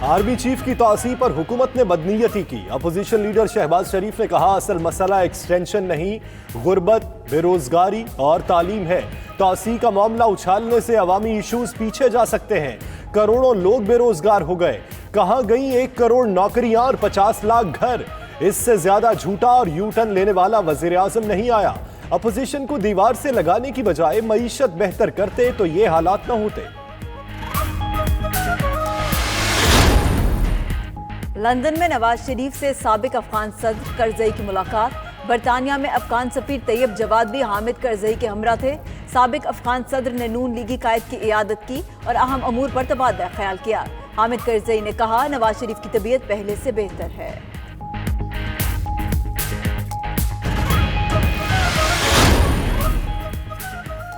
Army chief की तौसीह पर हुकूमत ने बदनीयती की। अपोजिशन लीडर शहबाज शरीफ ने कहा असल मसला एक्सटेंशन नहीं, गुर्बत, बेरोजगारी और तालीम है। तौसीह का मामला उछालने से अवामी इशूज पीछे जा सकते हैं। करोड़ों लोग बेरोजगार हो गए। कहां गई 1 करोड़ नौकरियां और 50 लाख घर? इससे ज्यादा झूठा और यू टर्न लेने वाला वजीर आजम नहीं आया। अपोजिशन को दीवार से लगाने की बजाय मईशत बेहतर करते तो ये हालात न होते। लंदन में नवाज शरीफ से साबिक अफगान सदर करजई की मुलाकात। बरतानिया में अफगान सफीर तैयब जवाद भी हामिद करजई के हमरा थे। साबिक अफगान सदर ने नून लीगी कायद की इयादत की और अहम अमूर पर तबादला ख्याल किया। हामिद करजई ने कहा नवाज शरीफ की तबीयत पहले से बेहतर है।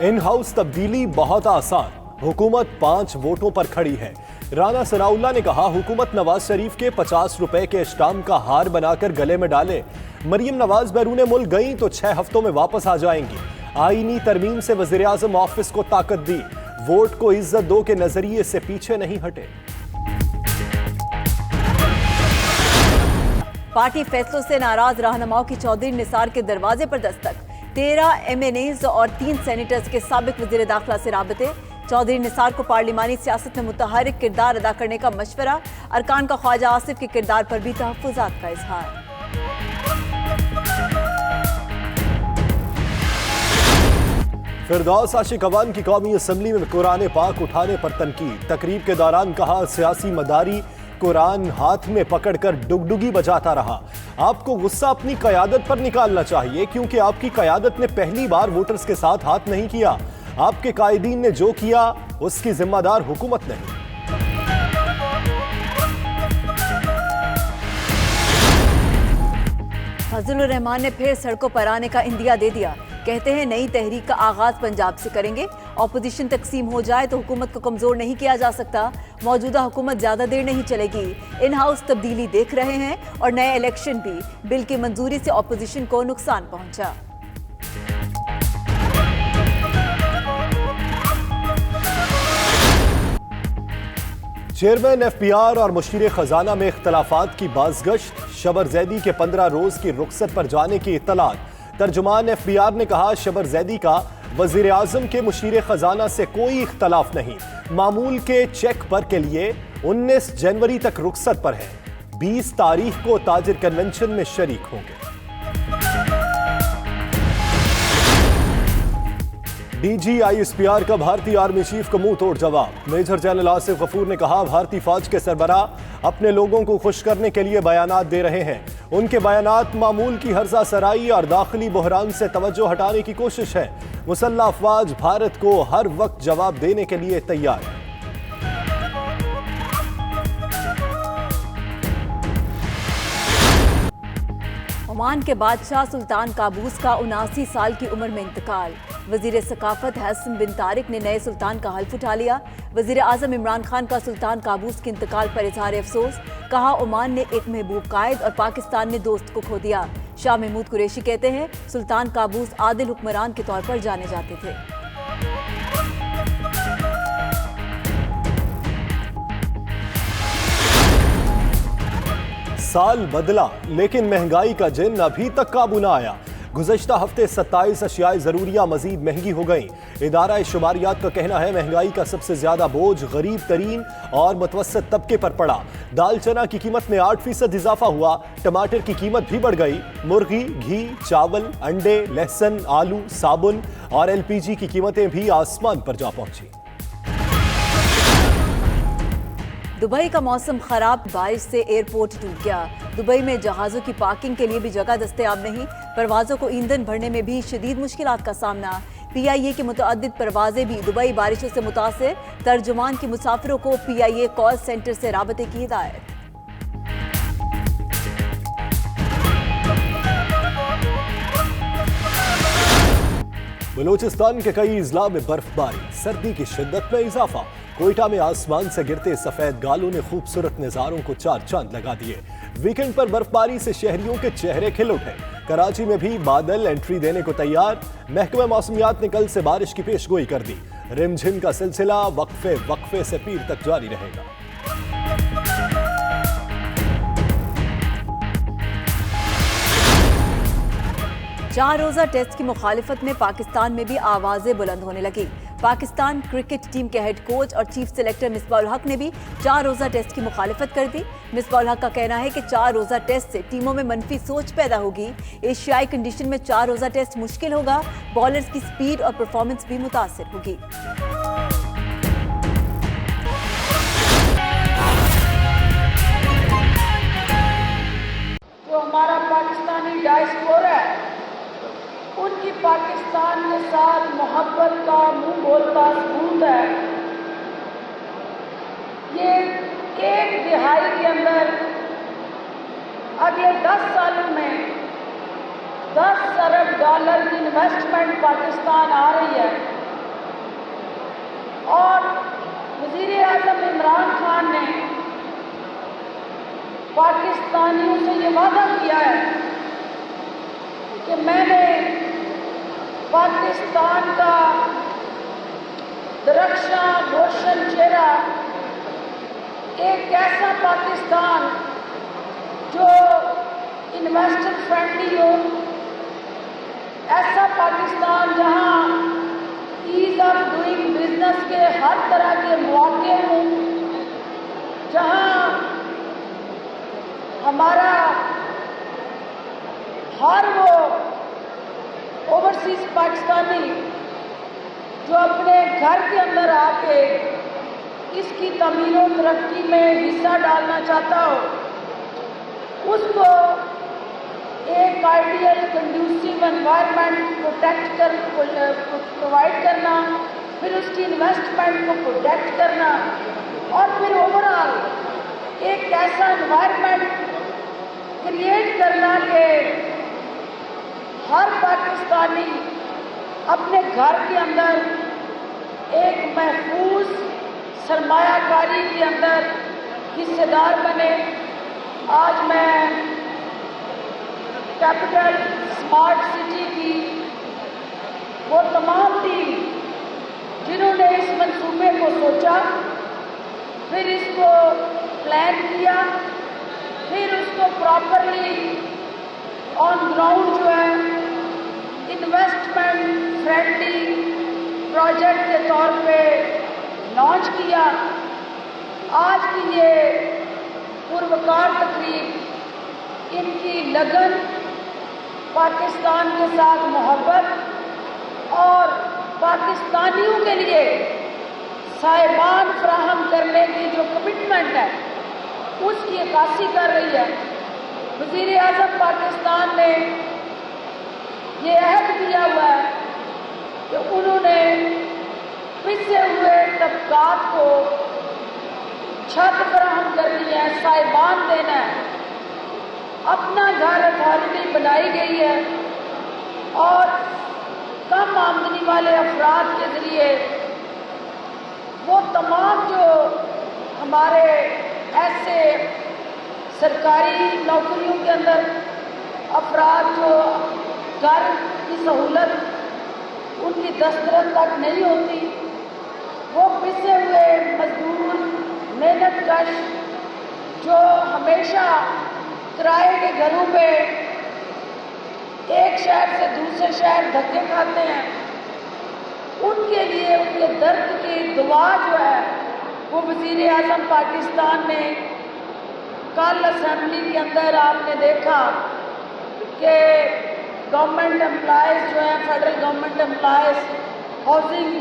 इन हाउस तब्दीली बहुत आसान, हुकूमत 5 वोटों पर खड़ी है। राना सनाउल्लाह ने कहा हुकूमत नवाज शरीफ के 50 रुपए के स्टाम्प का हार बनाकर गले में डाले। मरियम नवाज बैरून मुल्क गई तो 6 हफ्तों में वापस आ जाएंगी। आईनी तरमीम से वजीर आजम ऑफिस को ताकत दी। वोट को इज्जत दो के नजरिए से पीछे नहीं हटे। पार्टी फैसलों से नाराज रहनुमाओं की चौधरी निसार के दरवाजे पर दस्तक। 13 MNAs और 3 सेनेटर्स के साबिक वजीर दाखिला से राबते। चौधरी निसार को पार्लिमानी सियासत में मुतहरिक किरदार अदा करने का मशवरा। अरकान का ख्वाजा आसिफ के किरदार पर भी तहफ्फुज़ात का इजहार। फिरदौस आशिक अवान की कौमी असम्बली में कुरान पाक उठाने पर तनकीद। तकरीब के दौरान कहा सियासी मदारी कुरान हाथ में पकड़कर डुगडुगी बजाता रहा। आपको गुस्सा अपनी कयादत पर निकालना चाहिए क्योंकि आपकी कयादत ने पहली बार वोटर्स के साथ हाथ नहीं किया। आपके कायदीन ने जो किया उसकी जिम्मेदार हुकूमत नहीं। फजलुर रहमान ने फिर सड़कों पर आने का इंदिया दे दिया। कहते हैं नई तहरीक का आगाज पंजाब से करेंगे। ऑपोजिशन तकसीम हो जाए तो हुकूमत को कमजोर नहीं किया जा सकता। मौजूदा हुकूमत ज्यादा देर नहीं चलेगी। इन हाउस तब्दीली देख रहे हैं और नए इलेक्शन भी। बिल की मंजूरी से ऑपोजिशन को नुकसान पहुंचा। चेयरमैन FPR और मुशीर खजाना में इख्तलाफात की बाज़गश्त। शबर जैदी के 15 रोज की रुखसत पर जाने की इत्तलात। तर्जुमान FPR ने कहा शबर जैदी का वजीर आजम के मुशीर खजाना से कोई इख्तलाफ नहीं। मामूल के चेक पर के लिए 19 जनवरी तक रुखसत पर है। 20 तारीख को ताजिर कन्वेंशन में शरीक होंगे। DG ISPR का भारतीय आर्मी चीफ को मुंह तोड़ जवाब। मेजर जनरल आसिफ गफूर ने कहा भारतीय फौज के सरबराह अपने लोगों को खुश करने के लिए बयानात दे रहे हैं। उनके बयानात मामूल की हर्जा सराई और दाखिली बहरान से तवज्जो हटाने की कोशिश है। मुसल्लह अफवाज भारत को हर वक्त जवाब देने के लिए तैयार है। ओमान के बादशाह सुल्तान काबूस का 79 साल की उम्र में इंतकाल। वजीर सकाफत हसन बिन तारिक ने नए सुल्तान का हल्फ उठा लिया। वजीर आजम इमरान खान का सुल्तान काबूस के इंतकाल पर इजहार अफसोस। कहा ओमान ने एक महबूब कायद और पाकिस्तान ने दोस्त को खो दिया। शाह महमूद कुरैशी कहते हैं सुल्तान काबूस आदिल हुक्मरान के तौर पर जाने जाते थे। साल बदला लेकिन महंगाई का जिन अभी तक काबू न आया। गुज़श्ता हफ्ते 27 अशियाए ज़रूरिया मजीद महंगी हो गई। इदारा शुमारियात का कहना है महंगाई का सबसे ज्यादा बोझ गरीब तरीन और मुतवस्सित तबके पर पड़ा। दाल चना की कीमत में 8% इजाफा हुआ। टमाटर की कीमत भी बढ़ गई। मुर्गी, घी, चावल, अंडे, लहसुन, आलू, साबुन और LPG की कीमतें भी आसमान पर जा पहुंची। दुबई का मौसम खराब, बारिश से एयरपोर्ट टूट गया। दुबई में जहाज़ों की पार्किंग के लिए भी जगह दस्तयाब नहीं। परवाज़ों को ईंधन भरने में भी शदीद मुश्किलात का सामना। PIA की मुतअद्दिद परवाज़ें भी दुबई बारिशों से मुतासिर। तर्जुमान की मुसाफिरों को PIA कॉल सेंटर से राबते की हिदायत। बलूचिस्तान के कई इजला में बर्फबारी, सर्दी की शिद्दत में इजाफा। कोयटा में आसमान से गिरते सफेद गालों ने खूबसूरत नजारों को 4 चांद लगा दिए। वीकेंड पर बर्फबारी से शहरियों के चेहरे खिल उठे। कराची में भी बादल एंट्री देने को तैयार। महकमा मौसमियात ने कल से बारिश की पेशगोई कर दी। रिमझिम का सिलसिला वक्फे से पीर तक जारी रहेगा। 4 روزہ ٹیسٹ کی مخالفت میں پاکستان میں بھی آوازیں بلند ہونے لگی۔ پاکستان کرکٹ ٹیم کے ہیڈ کوچ اور چیف سلیکٹر مصباح الحق نے بھی 4 روزہ ٹیسٹ کی مخالفت کر دی۔ مصباح الحق کا کہنا ہے کہ 4 روزہ ٹیسٹ سے ٹیموں میں منفی سوچ پیدا ہوگی۔ ایشیائی کنڈیشن میں 4 روزہ ٹیسٹ مشکل ہوگا، بالرز کی سپیڈ اور پرفارمنس بھی متاثر ہوگی۔ جو ہمارا پاکستانی ڈائسپورا ہے ان کی پاکستان کے ساتھ محبت کا منہ بولتا ثبوت ہے۔ یہ 1 دہائی کے اندر اگلے 10 سالوں میں $10 ارب کی انویسٹمنٹ پاکستان آ رہی ہے، اور وزیر اعظم عمران خان نے پاکستانیوں سے یہ وعدہ کیا ہے کہ میں نے پاکستان کا درخشاں روشن چہرہ، ایک ایسا پاکستان جو انویسٹر فرینڈلی ہو، ایسا پاکستان جہاں ایز آف ڈوئنگ بزنس کے ہر طرح کے مواقع ہوں، جہاں ہمارا ہر وہ اوورسیز پاکستانی جو اپنے گھر کے اندر آ کے اس کی تعمیر و ترقی میں حصہ ڈالنا چاہتا ہو، اس کو ایک آئیڈیل کنڈیوسیو انوائرمنٹ پرووائڈ کرنا، پھر اس کی انویسٹمنٹ کو پروٹیکٹ کرنا، اور پھر اوور آل ایک ایسا انوائرمنٹ کریٹ کرنا کہ ہر پاکستانی اپنے گھر کے اندر ایک محفوظ سرمایہ کاری کے اندر حصے دار بنے۔ آج میں کیپٹل اسمارٹ سٹی کی وہ تمام ٹیم جنہوں نے اس منصوبے کو سوچا، پھر اس کو پلان کیا، پھر اس کو پراپرلی آن گراؤنڈ جو ہے انویسٹمنٹ فرینڈلی پروجیکٹ کے طور پہ لانچ کیا۔ آج کی یہ پروکار تقریب، ان کی لگن، پاکستان کے ساتھ محبت اور پاکستانیوں کے لیے سائبان فراہم کرنے کی جو کمٹمنٹ ہے اس کی عکاسی کر رہی ہے۔ وزیر اعظم پاکستان نے یہ عہد کیا ہوا ہے کہ انہوں نے پسے ہوئے طبقات کو چھت فراہم کرنی ہے، سائبان دینا ہے۔ اپنا گھر اتھارٹی بنائی گئی ہے، اور کم آمدنی والے افراد کے ذریعے وہ تمام جو ہمارے ایسے سرکاری نوکریوں کے اندر افراد جو گھر کی سہولت ان کی دسترس تک نہیں ہوتی، وہ پسے ہوئے مزدور، محنت کش جو ہمیشہ کرائے کے گھروں پہ ایک شہر سے دوسرے شہر دھکے کھاتے ہیں، ان کے لیے ان کے درد کی دعا جو ہے وہ وزیر اعظم پاکستان نے کل اسمبلی کے اندر آپ نے دیکھا کہ گورنمنٹ امپلائیز جو ہیں، federal government employees housing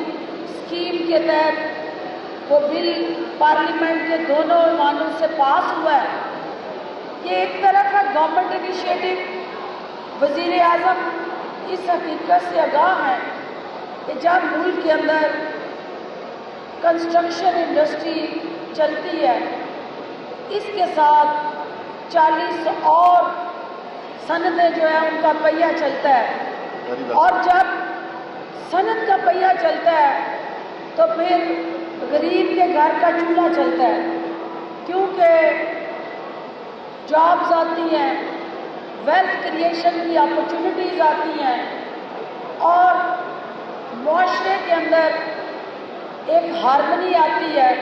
scheme کے تحت وہ بل پارلیمنٹ کے دونوں ایوانوں سے پاس ہوا ہے۔ یہ ایک طرف ہے گورنمنٹ انیشیٹو، وزیر اعظم اس حقیقت سے آگاہ ہیں کہ جب ملک کے اندر کنسٹرکشن انڈسٹری چلتی ہے، اس کے ساتھ 40 اور صنعتیں جو ہیں ان کا پہیہ چلتا ہے، اور جب صنعت کا پہیہ چلتا ہے تو پھر غریب کے گھر کا چولہا چلتا ہے، کیونکہ جابز آتی ہیں، ویلتھ کریشن کی اپرچونٹیز آتی ہیں، اور معاشرے کے اندر ایک ہارمنی آتی ہے۔